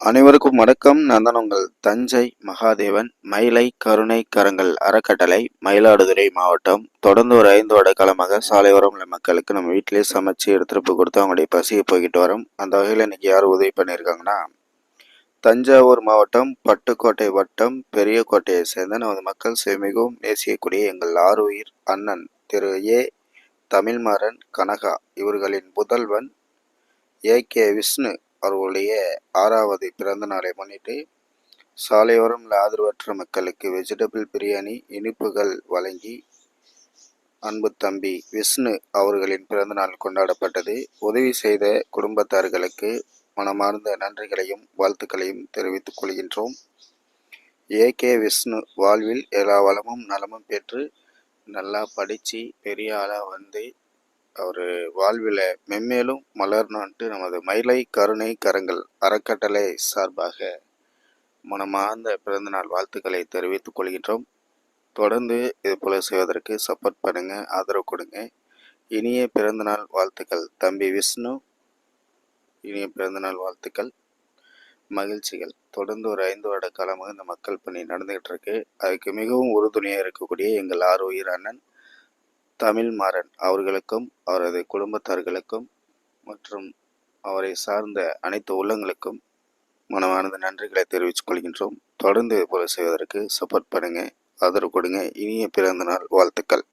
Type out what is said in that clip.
அனைவருக்கும் வணக்கம். நான் தான் உங்கள் தஞ்சை மகாதேவன். மயிலை கருணை கரங்கள் அறக்கட்டளை, மயிலாடுதுறை மாவட்டம். தொடர்ந்து ஒரு 5 வருட காலமாக சாலையோரம் உள்ள மக்களுக்கு நம்ம வீட்டிலேயே சமைச்சு எடுத்துகிட்டு போய் கொடுத்து அவங்களுடைய பசியை போய்கிட்டு வரோம். அந்த வகையில் இன்னைக்கு யார் உதவி பண்ணியிருக்காங்கன்னா, தஞ்சாவூர் மாவட்டம் பட்டுக்கோட்டை வட்டம் பெரியக்கோட்டையை சேர்ந்த நமது மக்கள் மிகவும் நேசிக்கக்கூடிய எங்கள் ஆருயிர் அண்ணன் திரு ஏ தமிழ்மாறன் கனகா இவர்களின் புதல்வன் ஏ.கே. விஷ்ணு அவர்களுடைய 6வது பிறந்த நாளை முன்னிட்டு சாலையோரம் உள்ள ஆதரவற்ற மக்களுக்கு வெஜிடபிள் பிரியாணி இனிப்புகள் வழங்கி அன்பு தம்பி விஷ்ணு அவர்களின் பிறந்தநாள் கொண்டாடப்பட்டது. உதவி செய்த குடும்பத்தார்களுக்கு மனமார்ந்த நன்றிகளையும் வாழ்த்துக்களையும் தெரிவித்துக் கொள்கின்றோம். ஏ.கே. விஷ்ணு வாழ்வில் எல்லா வளமும் நலமும் பெற்று நல்லா படித்து பெரிய ஆளாக வந்து அவர் வாழ்வில் மென்மேலும் மலரணுன்ட்டு நமது மயிலை கருணை கரங்கள் அறக்கட்டளை சார்பாக மனமார்ந்த பிறந்தநாள் வாழ்த்துக்களை தெரிவித்துக் கொள்கின்றோம். தொடர்ந்து இது போல செய்வதற்கு சப்போர்ட் பண்ணுங்க, ஆதரவு கொடுங்க. இனிய பிறந்தநாள் வாழ்த்துக்கள் தம்பி விஷ்ணு. இனிய பிறந்தநாள் வாழ்த்துக்கள், மகிழ்ச்சிகள். தொடர்ந்து ஒரு 5 வருட காலமாக இந்த மக்கள் பணி நடந்துகிட்டு இருக்கு. அதுக்கு மிகவும் உறுதுணையாக இருக்கக்கூடிய எங்கள் ஆருயிர் அண்ணன் தமிழ்மாறன் அவர்களுக்கும் அவரது குடும்பத்தார்களுக்கும் மற்றும் அவரை சார்ந்த அனைத்து உள்ளங்களுக்கும் மனமார்ந்த நன்றிகளை தெரிவித்துக் கொள்கின்றோம். தொடர்ந்து இது போல செய்வதற்கு சப்போர்ட் பண்ணுங்க, ஆதரவு கொடுங்க. இனிய பிறந்த நாள் வாழ்த்துக்கள்.